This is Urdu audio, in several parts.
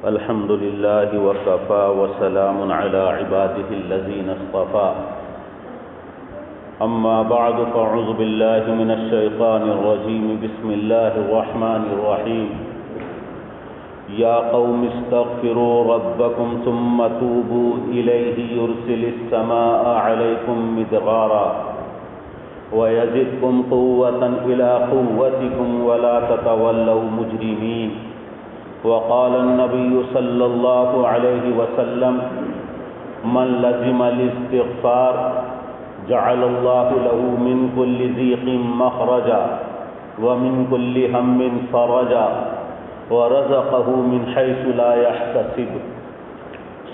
الحمد لله وكفى وسلام على عباده الذين اصطفى أما بعد فأعوذ بالله من الشيطان الرجيم بسم الله الرحمن الرحيم يا قوم استغفروا ربكم ثم توبوا إليه يرسل السماء عليكم مدرارا ويزدكم قوة إلى قوتكم ولا تتولوا مجرمين وقال النبي صلى الله عليه وسلم من لزم الاستغفار جعل الله له من كل ضيق مخرجا ومن كل هم فرجا ورزقه من حيث لا يحتسب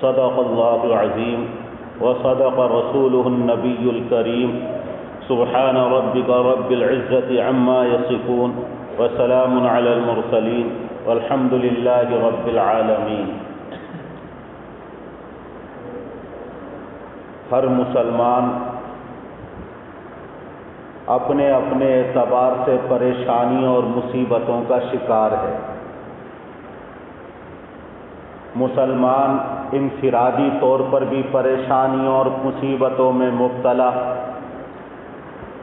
صدق الله العظيم وصدق رسوله النبي الكريم سبحان ربك رب العزة عما يصفون وسلام على المرسلين والحمد لله رب العالمین۔ ہر مسلمان اپنے اپنے اعتبار سے پریشانیوں اور مصیبتوں کا شکار ہے۔ مسلمان انفرادی طور پر بھی پریشانیوں اور مصیبتوں میں مبتلا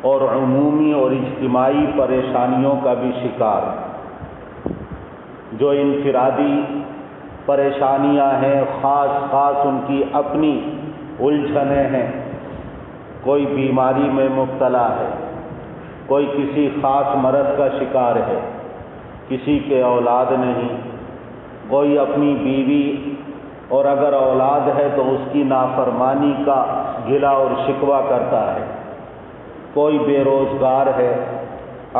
اور عمومی اور اجتماعی پریشانیوں کا بھی شکار۔ جو انفرادی پریشانیاں ہیں خاص ان کی اپنی الجھنیں ہیں۔ کوئی بیماری میں مبتلا ہے، کوئی کسی خاص مرض کا شکار ہے، کسی کے اولاد نہیں، کوئی اپنی بیوی اور اگر اولاد ہے تو اس کی نافرمانی کا گلہ اور شکوہ کرتا ہے، کوئی بے روزگار ہے،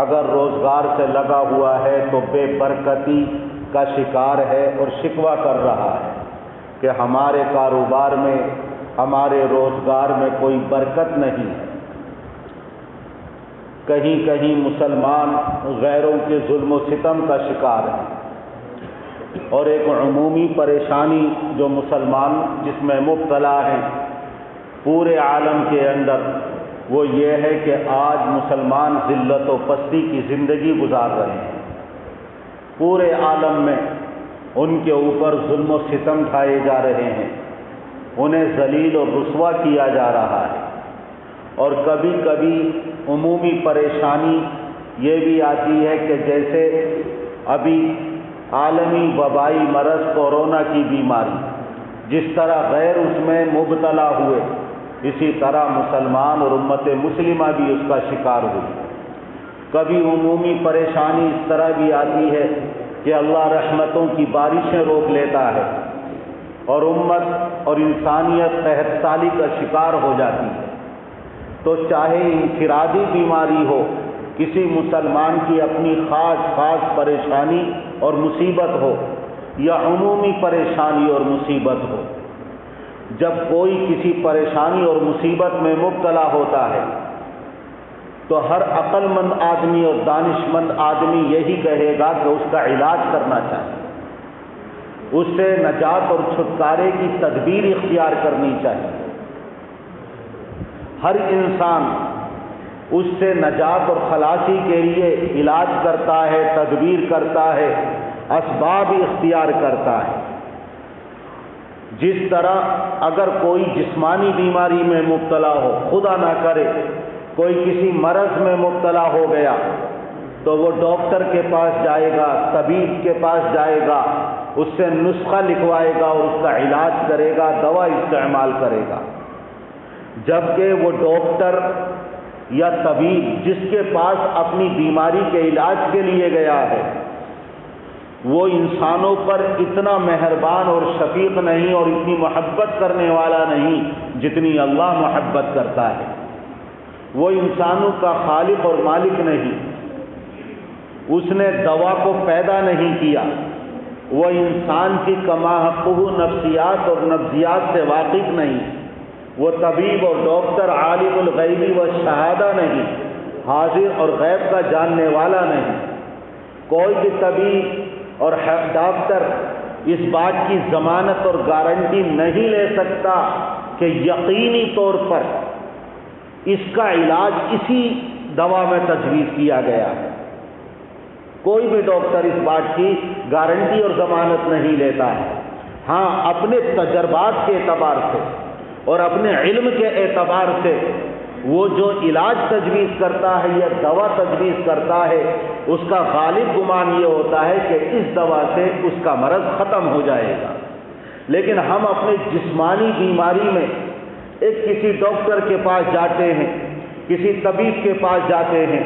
اگر روزگار سے لگا ہوا ہے تو بے برکتی کا شکار ہے اور شکوہ کر رہا ہے کہ ہمارے کاروبار میں، ہمارے روزگار میں کوئی برکت نہیں ہے۔ کہیں مسلمان غیروں کے ظلم و ستم کا شکار ہے۔ اور ایک عمومی پریشانی جو مسلمان جس میں مبتلا ہیں پورے عالم کے اندر، وہ یہ ہے کہ آج مسلمان ذلت و پستی کی زندگی گزار رہے ہیں۔ پورے عالم میں ان کے اوپر ظلم و ستم ڈھائے جا رہے ہیں، انہیں ذلیل اور رسوا کیا جا رہا ہے۔ اور کبھی کبھی عمومی پریشانی یہ بھی آتی ہے کہ جیسے ابھی عالمی وبائی مرض کورونا کی بیماری، جس طرح غیر اس میں مبتلا ہوئے، اسی طرح مسلمان اور امت مسلمہ بھی اس کا شکار ہوئی۔ کبھی عمومی پریشانی اس طرح بھی آتی ہے کہ اللہ رحمتوں کی بارشیں روک لیتا ہے اور امت اور انسانیت قحط سالی کا شکار ہو جاتی ہے۔ تو چاہے انفرادی بیماری ہو، کسی مسلمان کی اپنی خاص پریشانی اور مصیبت ہو، یا عمومی پریشانی اور مصیبت ہو، جب کوئی کسی پریشانی اور مصیبت میں مبتلا ہوتا ہے تو ہر عقل مند آدمی اور دانش مند آدمی یہی کہے گا کہ اس کا علاج کرنا چاہیے، اس سے نجات اور چھٹکارے کی تدبیر اختیار کرنی چاہیے۔ ہر انسان اس سے نجات اور خلاصی کے لیے علاج کرتا ہے، تدبیر کرتا ہے، اسباب اختیار کرتا ہے۔ جس طرح اگر کوئی جسمانی بیماری میں مبتلا ہو، خدا نہ کرے کوئی کسی مرض میں مبتلا ہو گیا، تو وہ ڈاکٹر کے پاس جائے گا، طبیب کے پاس جائے گا، اس سے نسخہ لکھوائے گا اور اس کا علاج کرے گا، دوا استعمال کرے گا۔ جبکہ وہ ڈاکٹر یا طبیب جس کے پاس اپنی بیماری کے علاج کے لیے گیا ہے، وہ انسانوں پر اتنا مہربان اور شفیق نہیں اور اتنی محبت کرنے والا نہیں جتنی اللہ محبت کرتا ہے۔ وہ انسانوں کا خالق اور مالک نہیں، اس نے دوا کو پیدا نہیں کیا، وہ انسان کی کما حقہ نفسیات اور نفسیات سے واقف نہیں، وہ طبیب اور ڈاکٹر عالم الغیب و شہادہ نہیں، حاضر اور غیب کا جاننے والا نہیں۔ کوئی بھی طبیب اور ڈاکٹر اس بات کی ضمانت اور گارنٹی نہیں لے سکتا کہ یقینی طور پر اس کا علاج اسی دوا میں تجویز کیا گیا ہے۔ کوئی بھی ڈاکٹر اس بات کی گارنٹی اور ضمانت نہیں لیتا ہے۔ ہاں، اپنے تجربات کے اعتبار سے اور اپنے علم کے اعتبار سے وہ جو علاج تجویز کرتا ہے یا دوا تجویز کرتا ہے، اس کا غالب گمان یہ ہوتا ہے کہ اس دوا سے اس کا مرض ختم ہو جائے گا۔ لیکن ہم اپنے جسمانی بیماری میں کسی ڈاکٹر کے پاس جاتے ہیں، کسی طبیب کے پاس جاتے ہیں،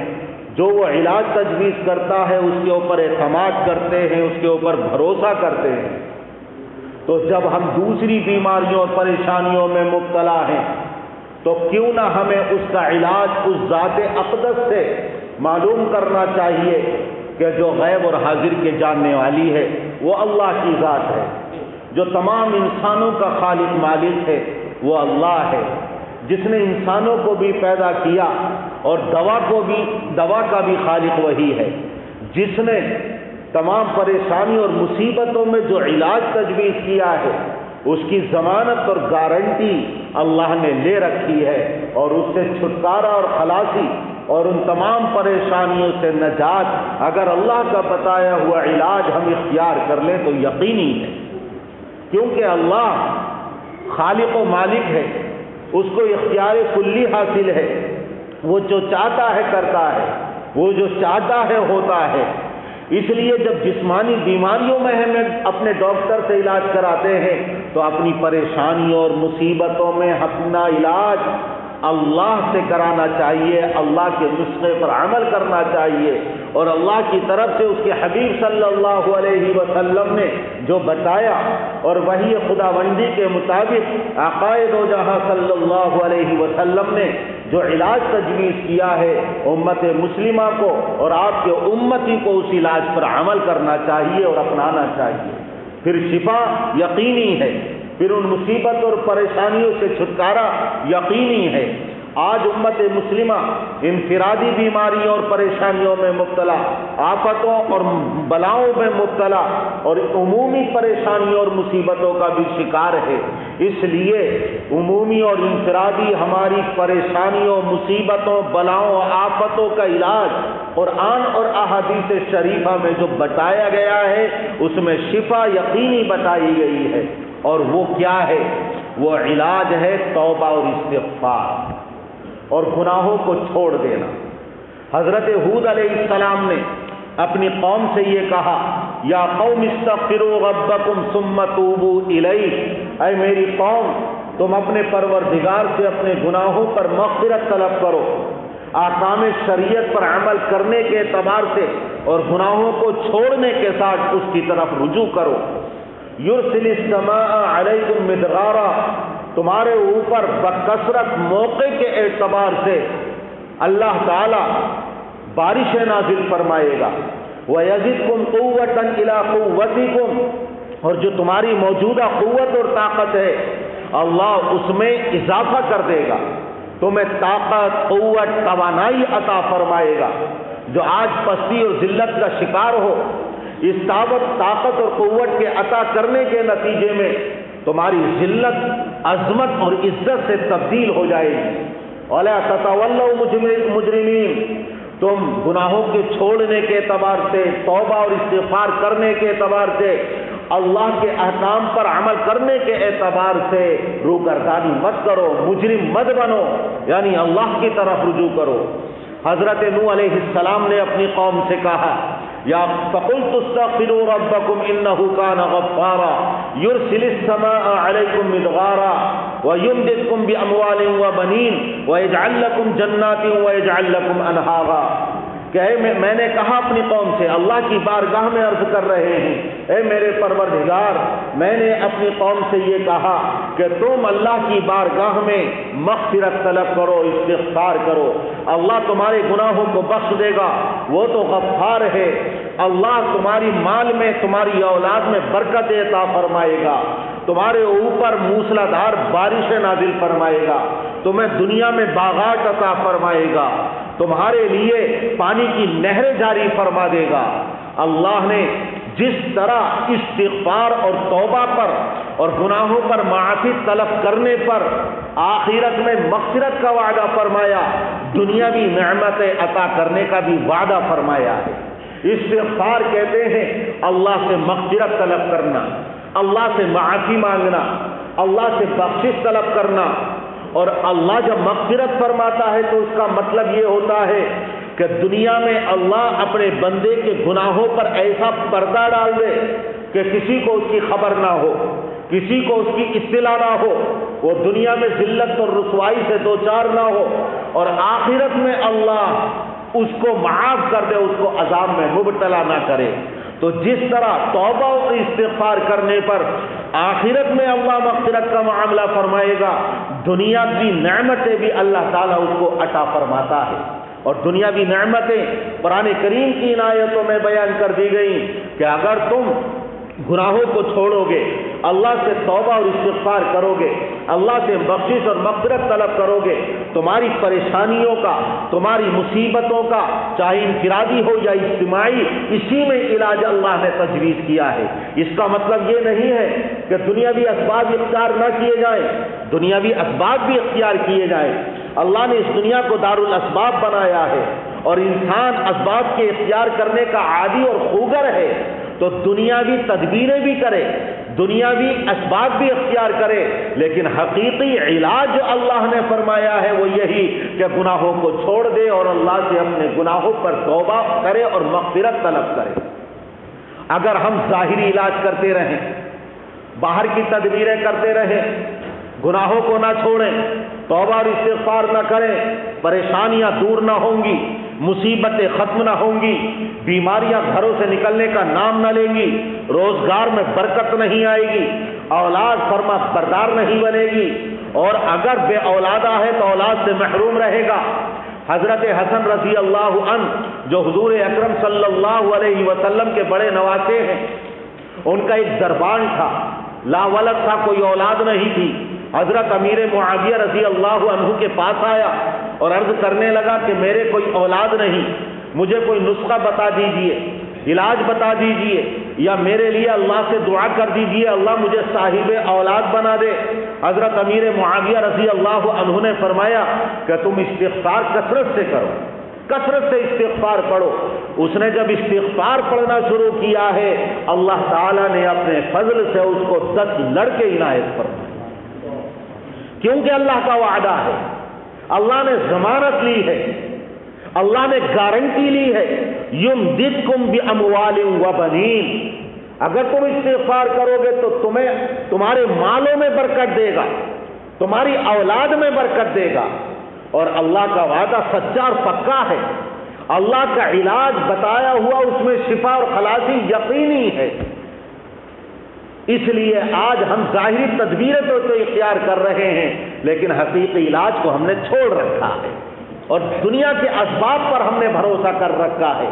جو وہ علاج تجویز کرتا ہے اس کے اوپر اعتماد کرتے ہیں، اس کے اوپر بھروسہ کرتے ہیں۔ تو جب ہم دوسری بیماریوں اور پریشانیوں میں مبتلا ہیں تو کیوں نہ ہمیں اس کا علاج اس ذات اقدس سے معلوم کرنا چاہیے کہ جو غیب اور حاضر کے جاننے والی ہے وہ اللہ کی ذات ہے، جو تمام انسانوں کا خالق مالک ہے وہ اللہ ہے، جس نے انسانوں کو بھی پیدا کیا اور دوا کا بھی خالق وہی ہے، جس نے تمام پریشانی اور مصیبتوں میں جو علاج تجویز کیا ہے اس کی ضمانت اور گارنٹی اللہ نے لے رکھی ہے، اور اس سے چھٹکارا اور خلاصی اور ان تمام پریشانیوں سے نجات اگر اللہ کا بتایا ہوا علاج ہم اختیار کر لیں تو یقینی ہے، کیونکہ اللہ خالق و مالک ہے، اس کو اختیار کلی حاصل ہے، وہ جو چاہتا ہے کرتا ہے، وہ جو چاہتا ہے ہوتا ہے۔ اس لیے جب جسمانی بیماریوں میں ہمیں اپنے ڈاکٹر سے علاج کراتے ہیں تو اپنی پریشانیوں اور مصیبتوں میں اپنا علاج اللہ سے کرانا چاہیے، اللہ کے نسخے پر عمل کرنا چاہیے، اور اللہ کی طرف سے اس کے حبیب صلی اللہ علیہ وسلم نے جو بتایا اور وحی خداوندی کے مطابق آقائے دو جہاں صلی اللہ علیہ وسلم نے جو علاج تجویز کیا ہے امت مسلمہ کو اور آپ کے امتی کو اس علاج پر عمل کرنا چاہیے اور اپنانا چاہیے، پھر شفا یقینی ہے، پھر ان مصیبت اور پریشانیوں سے چھٹکارا یقینی ہے۔ آج امت مسلمہ انفرادی بیماریوں اور پریشانیوں میں مبتلا، آفتوں اور بلاؤں میں مبتلا اور عمومی پریشانیوں اور مصیبتوں کا بھی شکار ہے۔ اس لیے عمومی اور انفرادی ہماری پریشانیوں، مصیبتوں، بلاؤں، آفتوں کا علاج قرآن اور احادیث شریفہ میں جو بتایا گیا ہے اس میں شفا یقینی بتائی گئی ہے، اور وہ کیا ہے؟ وہ علاج ہے توبہ اور استغفار اور گناہوں کو چھوڑ دینا۔ حضرت ہود علیہ السلام نے اپنی قوم سے یہ کہا، یا قوم استغفروا ربکم ثم توبوا الیہ، اے میری قوم تم اپنے پروردگار سے اپنے گناہوں پر مغفرت طلب کرو، احکام شریعت پر عمل کرنے کے اعتبار سے اور گناہوں کو چھوڑنے کے ساتھ اس کی طرف رجوع کرو۔ یرسل السماء علیکم مدرارا، تمہارے اوپر بکثرت موقع کے اعتبار سے اللہ تعالی بارشیں نازل فرمائے گا، وَيَزِدْكُمْ قُوَّةً إِلَىٰ قُوَّتِكُمْ، اور جو تمہاری موجودہ قوت اور طاقت ہے اللہ اس میں اضافہ کر دے گا، تمہیں طاقت، قوت، توانائی عطا فرمائے گا۔ جو آج پستی اور ذلت کا شکار ہو، اس طاقت اور قوت کے عطا کرنے کے نتیجے میں تمہاری ذلت عظمت اور عزت سے تبدیل ہو جائے گی۔ وَلَا تَتَوَلَّوْا مُجْرِمِينَ، تم گناہوں کے چھوڑنے کے اعتبار سے، توبہ اور استغفار کرنے کے اعتبار سے، اللہ کے احکام پر عمل کرنے کے اعتبار سے روگردانی مت کرو، مجرم مت بنو، یعنی اللہ کی طرف رجوع کرو۔ حضرت نوح علیہ السلام نے اپنی قوم سے کہا، یا فقلت استغفروا ربکم انہ کان غفارا یرسل السماء علیکم مدرارا ویمددکم باموال وبنین ویجعل لکم جنات ویجعل لکم انہارا، کہ میں نے کہا اپنی قوم سے، اللہ کی بارگاہ میں عرض کر رہے ہیں، اے میرے پروردگار، میں نے اپنی قوم سے یہ کہا کہ تم اللہ کی بارگاہ میں مغفرت طلب کرو، استغفار کرو، اللہ تمہارے گناہوں کو بخش دے گا، وہ تو غفار ہے، اللہ تمہاری مال میں، تمہاری اولاد میں برکت عطا فرمائے گا، تمہارے اوپر موسلا دھار بارشیں نازل فرمائے گا، تمہیں دنیا میں باغات عطا فرمائے گا، تمہارے لیے پانی کی نہریں جاری فرما دے گا۔ اللہ نے جس طرح استغفار اور توبہ پر اور گناہوں پر معافی طلب کرنے پر آخرت میں مغفرت کا وعدہ فرمایا، دنیاوی نعمتیں عطا کرنے کا بھی وعدہ فرمایا ہے۔ استغفار کہتے ہیں اللہ سے مغفرت طلب کرنا، اللہ سے معافی مانگنا، اللہ سے بخشش طلب کرنا. اور اللہ جب مغفرت فرماتا ہے تو اس کا مطلب یہ ہوتا ہے کہ دنیا میں اللہ اپنے بندے کے گناہوں پر ایسا پردہ ڈال دے کہ کسی کو اس کی خبر نہ ہو، کسی کو اس کی اطلاع نہ ہو، وہ دنیا میں ذلت اور رسوائی سے دوچار نہ ہو، اور آخرت میں اللہ اس کو معاف کر دے، اس کو عذاب میں مبتلا نہ کرے. تو جس طرح توبہ و استغفار کرنے پر آخرت میں اللہ مغفرت کا معاملہ فرمائے گا، دنیا کی نعمتیں بھی اللہ تعالیٰ اس کو عطا فرماتا ہے. اور دنیاوی نعمتیں قرآن کریم کی ان آیتوں میں بیان کر دی گئی کہ اگر تم گناہوں کو چھوڑو گے، اللہ سے توبہ اور استغفار کرو گے، اللہ سے بخشش اور مغفرت طلب کرو گے، تمہاری پریشانیوں کا، تمہاری مصیبتوں کا، چاہے انفرادی ہو یا اجتماعی، اسی میں علاج اللہ نے تجویز کیا ہے. اس کا مطلب یہ نہیں ہے کہ دنیاوی اسباب اختیار نہ کیے جائیں، دنیاوی اسباب بھی اختیار کیے جائیں. اللہ نے اس دنیا کو دار الاسباب بنایا ہے، اور انسان اسباب کے اختیار کرنے کا عادی اور خوگر ہے، تو دنیاوی تدبیریں بھی کرے، دنیاوی اسباب بھی اختیار کرے، لیکن حقیقی علاج جو اللہ نے فرمایا ہے وہ یہی کہ گناہوں کو چھوڑ دے اور اللہ سے اپنے گناہوں پر توبہ کرے اور مغفرت طلب کرے. اگر ہم ظاہری علاج کرتے رہیں، باہر کی تدبیریں کرتے رہیں، گناہوں کو نہ چھوڑیں، توبہ اور استغفار نہ کریں، پریشانیاں دور نہ ہوں گی، مصیبتیں ختم نہ ہوں گی، بیماریاں گھروں سے نکلنے کا نام نہ لیں گی، روزگار میں برکت نہیں آئے گی، اولاد فرما بردار نہیں بنے گی، اور اگر بے اولادہ ہے تو اولاد سے محروم رہے گا. حضرت حسن رضی اللہ عنہ جو حضور اکرم صلی اللہ علیہ وسلم کے بڑے نواسے ہیں، ان کا ایک دربان تھا، لا ولد تھا، کوئی اولاد نہیں تھی. حضرت امیر معاویہ رضی اللہ عنہ کے پاس آیا اور عرض کرنے لگا کہ میرے کوئی اولاد نہیں، مجھے کوئی نسخہ بتا دیجئے، علاج بتا دیجئے، یا میرے لیے اللہ سے دعا کر دیجئے اللہ مجھے صاحب اولاد بنا دے. حضرت امیر معاویہ رضی اللہ عنہ نے فرمایا کہ تم استغفار کثرت سے کرو، کثرت سے استغفار پڑھو. اس نے جب استغفار پڑھنا شروع کیا ہے، اللہ تعالیٰ نے اپنے فضل سے اس کو 10 لڑکے عنایت فرمائے، کیونکہ اللہ کا وعدہ ہے، اللہ نے ضمانت لی ہے، اللہ نے گارنٹی لی ہے، یمددکم باموال وبنین. اگر تم استغفار کرو گے تو تمہیں تمہارے مالوں میں برکت دے گا، تمہاری اولاد میں برکت دے گا. اور اللہ کا وعدہ سچا اور پکا ہے، اللہ کا علاج بتایا ہوا، اس میں شفا اور خلاصی یقینی ہے. اس لیے آج ہم ظاہری تدبیریں تو اختیار کر رہے ہیں، لیکن حقیقی علاج کو ہم نے چھوڑ رکھا ہے اور دنیا کے اسباب پر ہم نے بھروسہ کر رکھا ہے.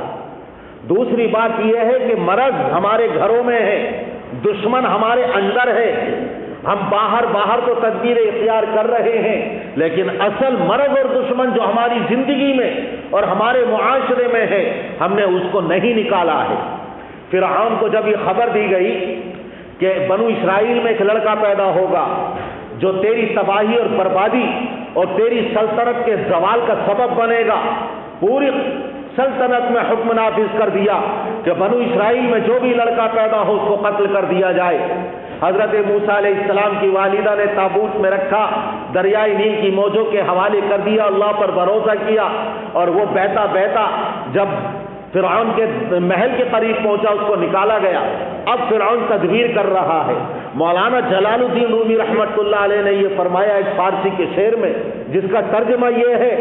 دوسری بات یہ ہے کہ مرض ہمارے گھروں میں ہے، دشمن ہمارے اندر ہے. ہم باہر تو تدبیریں اختیار کر رہے ہیں، لیکن اصل مرض اور دشمن جو ہماری زندگی میں اور ہمارے معاشرے میں ہے، ہم نے اس کو نہیں نکالا ہے. فرعون کو جب یہ خبر دی گئی کہ بنو اسرائیل میں ایک لڑکا پیدا ہوگا جو تیری تباہی اور بربادی اور تیری سلطنت کے زوال کا سبب بنے گا، پوری سلطنت میں حکم نافذ کر دیا کہ بنو اسرائیل میں جو بھی لڑکا پیدا ہو اس کو قتل کر دیا جائے. حضرت موسیٰ علیہ السلام کی والدہ نے تابوت میں رکھا، دریائے نیل کی موجوں کے حوالے کر دیا، اللہ پر بھروسہ کیا، اور وہ بہتا بہتا جب فرعون کے محل کے قریب پہنچا اس کو نکالا گیا. اب فرعون تدبیر کر رہا ہے. مولانا جلال الدین رومی رحمۃ اللہ علیہ نے یہ فرمایا ایک فارسی کے شعر میں، جس کا ترجمہ یہ ہے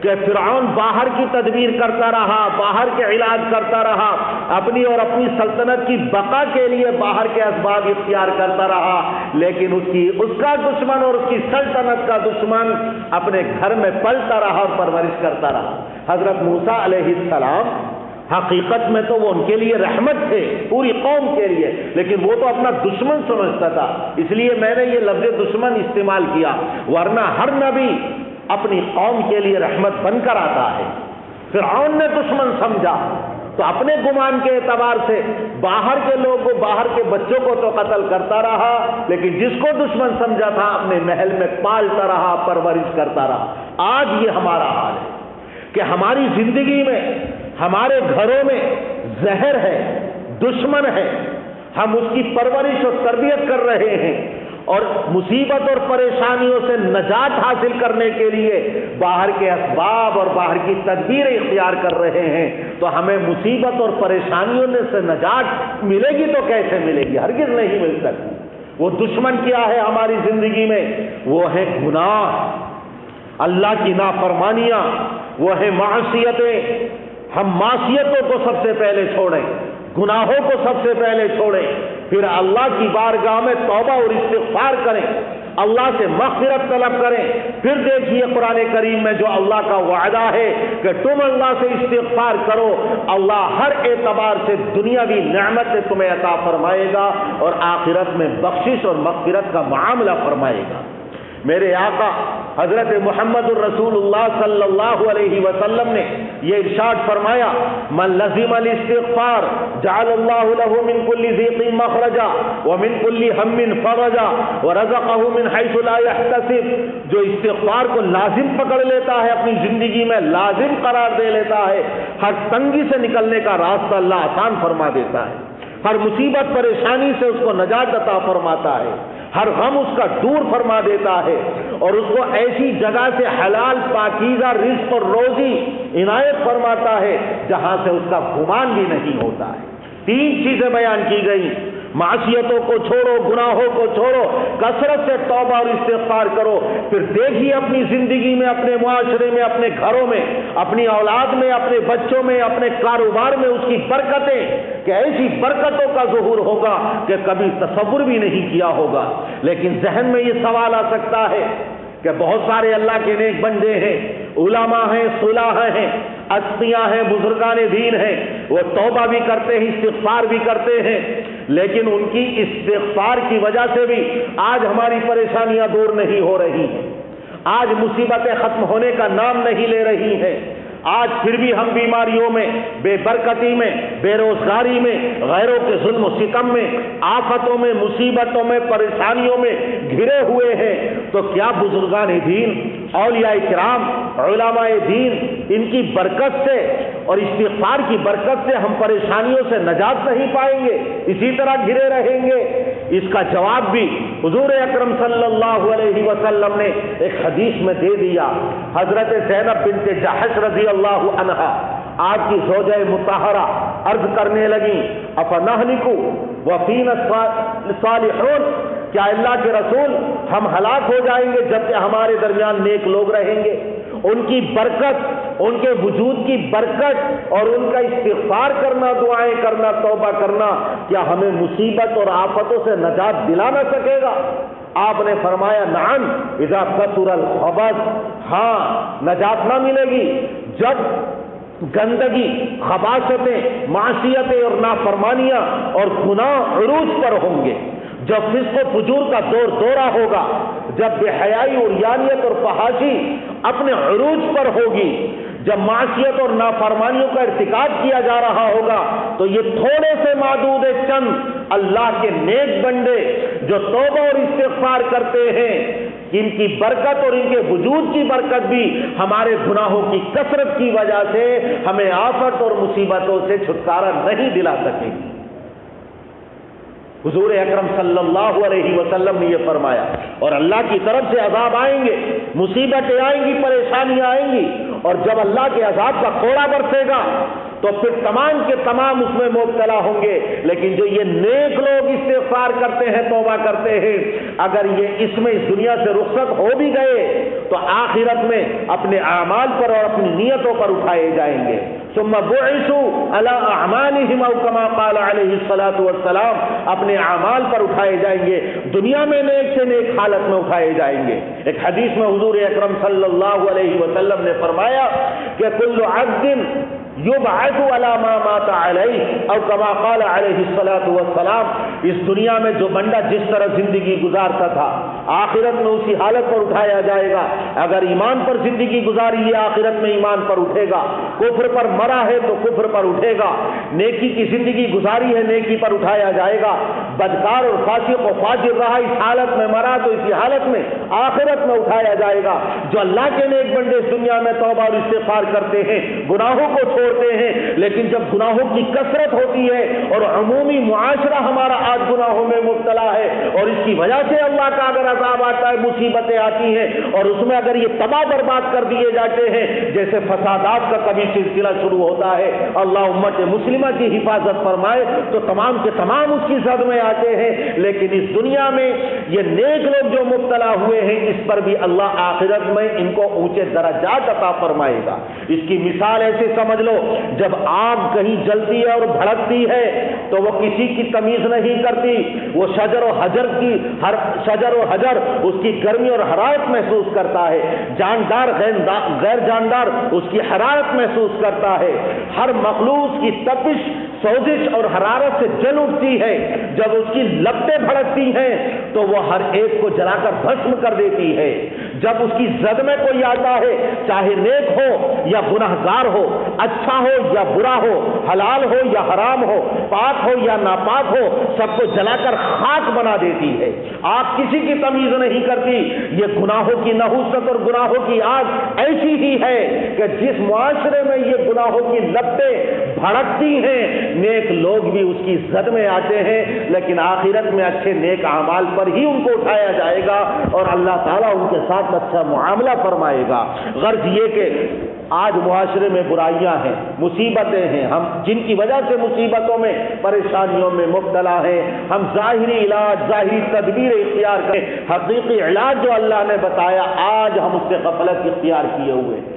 کہ فرعون باہر کی تدبیر کرتا رہا، باہر کے علاج کرتا رہا، اپنی اور اپنی سلطنت کی بقا کے لیے باہر کے اسباب اختیار کرتا رہا، لیکن اس کا دشمن اور اس کی سلطنت کا دشمن اپنے گھر میں پلتا رہا اور پرورش کرتا رہا. حضرت موسیٰ علیہ السلام حقیقت میں تو وہ ان کے لیے رحمت تھے پوری قوم کے لیے، لیکن وہ تو اپنا دشمن سمجھتا تھا، اس لیے میں نے یہ لفظ دشمن استعمال کیا، ورنہ ہر نبی اپنی قوم کے لیے رحمت بن کر آتا ہے. فرعون نے دشمن سمجھا تو اپنے گمان کے اعتبار سے باہر کے لوگوں، باہر کے بچوں کو تو قتل کرتا رہا، لیکن جس کو دشمن سمجھا تھا اپنے محل میں پالتا رہا، پرورش کرتا رہا. آج یہ ہمارا حال ہے کہ ہماری زندگی میں ہمارے گھروں میں زہر ہے، دشمن ہے، ہم اس کی پرورش اور تربیت کر رہے ہیں اور مصیبت اور پریشانیوں سے نجات حاصل کرنے کے لیے باہر کے اسباب اور باہر کی تدبیر اختیار کر رہے ہیں، تو ہمیں مصیبت اور پریشانیوں سے نجات ملے گی تو کیسے ملے گی؟ ہرگز نہیں مل سکتی۔ وہ دشمن کیا ہے ہماری زندگی میں؟ وہ ہے گناہ، اللہ کی نافرمانیاں، وہ ہے معصیتیں۔ ہم معصیتوں کو سب سے پہلے چھوڑیں، گناہوں کو سب سے پہلے چھوڑیں، پھر اللہ کی بارگاہ میں توبہ اور استغفار کریں، اللہ سے مغفرت طلب کریں۔ پھر دیکھیے قرآن کریم میں جو اللہ کا وعدہ ہے کہ تم اللہ سے استغفار کرو، اللہ ہر اعتبار سے دنیاوی نعمت سے تمہیں عطا فرمائے گا اور آخرت میں بخشش اور مغفرت کا معاملہ فرمائے گا۔ میرے آقا حضرت محمد الرسول اللہ صلی اللہ علیہ وسلم نے یہ ارشاد فرمایا، من لزم الاستغفار جعل اللہ له من كل ضيق مخرجا ومن كل هم فرجا ورزقه من حيث لا يحتسب۔ جو استغفار کو لازم پکڑ لیتا ہے، اپنی زندگی میں لازم قرار دے لیتا ہے، ہر تنگی سے نکلنے کا راستہ اللہ آسان فرما دیتا ہے، ہر مصیبت پریشانی سے اس کو نجات عطا فرماتا ہے، ہر غم اس کا دور فرما دیتا ہے اور اس کو ایسی جگہ سے حلال پاکیزہ رزق اور روزی عنایت فرماتا ہے جہاں سے اس کا گمان بھی نہیں ہوتا ہے۔ تین چیزیں بیان کی گئی، معصیتوں کو چھوڑو، گناہوں کو چھوڑو، کثرت سے توبہ اور استغفار کرو۔ پھر دیکھیے اپنی زندگی میں، اپنے معاشرے میں، اپنے گھروں میں، اپنی اولاد میں، اپنے بچوں میں، اپنے کاروبار میں اس کی برکتیں، کہ ایسی برکتوں کا ظہور ہوگا کہ کبھی تصور بھی نہیں کیا ہوگا۔ لیکن ذہن میں یہ سوال آ سکتا ہے کہ بہت سارے اللہ کے نیک بندے ہیں، علماء ہیں، صلاح ہیں، اتقیاء ہیں، بزرگان دین ہیں، وہ توبہ بھی کرتے ہیں، استغفار بھی کرتے ہیں، لیکن ان کی استغفار کی وجہ سے بھی آج ہماری پریشانیاں دور نہیں ہو رہی ہیں، آج مصیبتیں ختم ہونے کا نام نہیں لے رہی ہیں، آج پھر بھی ہم بیماریوں میں، بے برکتی میں، بے روزگاری میں، غیروں کے ظلم و ستم میں، آفتوں میں، مصیبتوں میں، پریشانیوں میں گھرے ہوئے ہیں۔ تو کیا بزرگان دین، اولیاء کرام، علماء دین، ان کی برکت سے اور استغفار کی برکت سے ہم پریشانیوں سے نجات نہیں پائیں گے، اسی طرح گھرے رہیں گے؟ اس کا جواب بھی حضور اکرم صلی اللہ علیہ وسلم نے ایک حدیث میں دے دیا۔ حضرت زینب بنت جحش رضی اللہ عنہا، آپ کی زوجہ مطہرہ، عرض کرنے لگیں، افنہلک وفینا الصالحون، کیا اللہ کے رسول ہم ہلاک ہو جائیں گے جبکہ ہمارے درمیان نیک لوگ رہیں گے؟ ان کی برکت، ان کے وجود کی برکت اور ان کا استغفار کرنا، دعائیں کرنا، توبہ کرنا، کیا ہمیں مصیبت اور آفتوں سے نجات دلا نہ سکے گا؟ آپ نے فرمایا نعم اذا کثر الخبث، ہاں نجات نہ ملے گی جب گندگی، خباثتیں، معصیتیں اور نافرمانیاں اور گناہ عروج پر ہوں گے، جب فسق و فجور کا دور دورہ ہوگا، جب بے حیائی اور یانیت اور فحاشی اپنے عروج پر ہوگی، جب معصیت اور نافرمانیوں کا ارتکاب کیا جا رہا ہوگا، تو یہ تھوڑے سے معدود چند اللہ کے نیک بندے جو توبہ اور استغفار کرتے ہیں، ان کی برکت اور ان کے وجود کی برکت بھی ہمارے گناہوں کی کثرت کی وجہ سے ہمیں آفت اور مصیبتوں سے چھٹکارا نہیں دلا سکے گی۔ حضور اکرم صلی اللہ علیہ وسلم نے یہ فرمایا، اور اللہ کی طرف سے عذاب آئیں گے، مصیبتیں آئیں گی، پریشانیاں آئیں گی، اور جب اللہ کے عذاب کا کوڑا برسے گا تو پھر تمام کے تمام اس میں مبتلا ہوں گے۔ لیکن جو یہ نیک لوگ استغفار کرتے ہیں، توبہ کرتے ہیں، اگر یہ اس میں اس دنیا سے رخصت ہو بھی گئے تو آخرت میں اپنے اعمال پر اور اپنی نیتوں پر اٹھائے جائیں گے۔ ثم بعثوا علی اعمالہم او کما قال علیہ الصلاۃ والسلام، اپنے اعمال پر اٹھائے جائیں گے، دنیا میں نیک سے نیک حالت میں اٹھائے جائیں گے۔ ایک حدیث میں حضور اکرم صلی اللہ علیہ وسلم نے فرمایا کہ کل عبد یبعث علی ما مات علیہ او کما قال علیہ الصلاۃ والسلام، اس دنیا میں جو بندہ جس طرح زندگی گزارتا تھا آخرت میں اسی حالت پر اٹھایا جائے گا۔ اگر ایمان پر زندگی گزاری ہے آخرت میں ایمان پر اٹھے گا، کفر پر مرا ہے تو کفر پر اٹھے گا، نیکی کی زندگی گزاری ہے نیکی پر اٹھایا جائے گا، بدکار اور فاسق و فاجر رہا، اس حالت میں مرا تو اسی حالت میں آخرت میں اٹھایا جائے گا۔ جو اللہ کے نیک بندے اس دنیا میں توبہ اور استغفار کرتے ہیں، گناہوں کو چھوڑتے ہیں، لیکن جب گناہوں کی کثرت ہوتی ہے اور عمومی معاشرہ ہمارا آج گناہوں میں مبتلا ہے اور اس کی وجہ سے اللہ کا اگر عذاب آتا ہے، مصیبتیں آتی ہیں اور اس میں اگر یہ تباہ برباد کر دیے جاتے ہیں، جیسے فسادات کا کبھی سلسلہ شروع ہوتا ہے، اللہ امت مسلمہ کی حفاظت فرمائے، تو تمام کے تمام اس کی زد میں آتے ہیں۔ لیکن اس دنیا میں یہ نیک لوگ جو مبتلا ہوئے ہیں، اس پر بھی اللہ آخرت میں ان کو اونچے درجات عطا فرمائے گا۔ اس کی مثال ایسے سمجھ لو، جب آگ کہیں جلتی ہے اور بھڑکتی ہے تو وہ کسی کی تمیز نہیں کرتی، وہ شجر و حجر اس کی گرمی اور حرارت محسوس کرتا ہے، جاندار غیر جاندار اس کی حرارت محسوس کرتا ہے، ہر مخلوق کی تپش، سوزش اور حرارت سے جل اٹھتی ہے۔ جب اس کی لپٹیں بھڑکتی ہیں تو وہ ہر ایک کو جلا کر بھسم کر دیتی ہے۔ جب اس کی زد میں کوئی آتا ہے، چاہے نیک ہو یا گنہگار ہو، اچھا ہو یا برا ہو، حلال ہو یا حرام ہو، پاک ہو یا ناپاک ہو، سب کو جلا کر خاک بنا دیتی ہے۔ آگ کسی کی تمیز نہیں کرتی۔ یہ گناہوں کی نحوست اور گناہوں کی آگ ایسی ہی ہے کہ جس معاشرے میں یہ گناہوں کی لپٹیں بھڑکتی ہیں، نیک لوگ بھی اس کی زد میں آتے ہیں، لیکن آخرت میں اچھے نیک اعمال پر ہی ان کو اٹھایا جائے گا اور اللہ تعالیٰ ان کے ساتھ اچھا معاملہ فرمائے گا۔ غرض یہ کہ آج معاشرے میں برائیاں ہیں، مصیبتیں ہیں، ہم جن کی وجہ سے مصیبتوں میں، پریشانیوں میں مبتلا ہیں، ہم ظاہری علاج، ظاہری تدبیر اختیار کریں، حقیقی علاج جو اللہ نے بتایا آج ہم اس سے غفلت اختیار کیے ہوئے ہیں،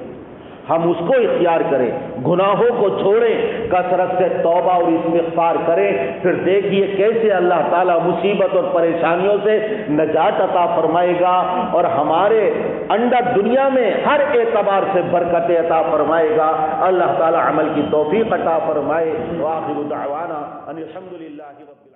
ہم اس کو اختیار کریں، گناہوں کو چھوڑیں، کثرت سے توبہ اور استغفار کریں، پھر دیکھیے کیسے اللہ تعالیٰ مصیبت اور پریشانیوں سے نجات عطا فرمائے گا اور ہمارے اندر دنیا میں ہر اعتبار سے برکت عطا فرمائے گا۔ اللہ تعالیٰ عمل کی توفیق عطا فرمائے۔ وآخر دعوانا ان الحمد للہ رب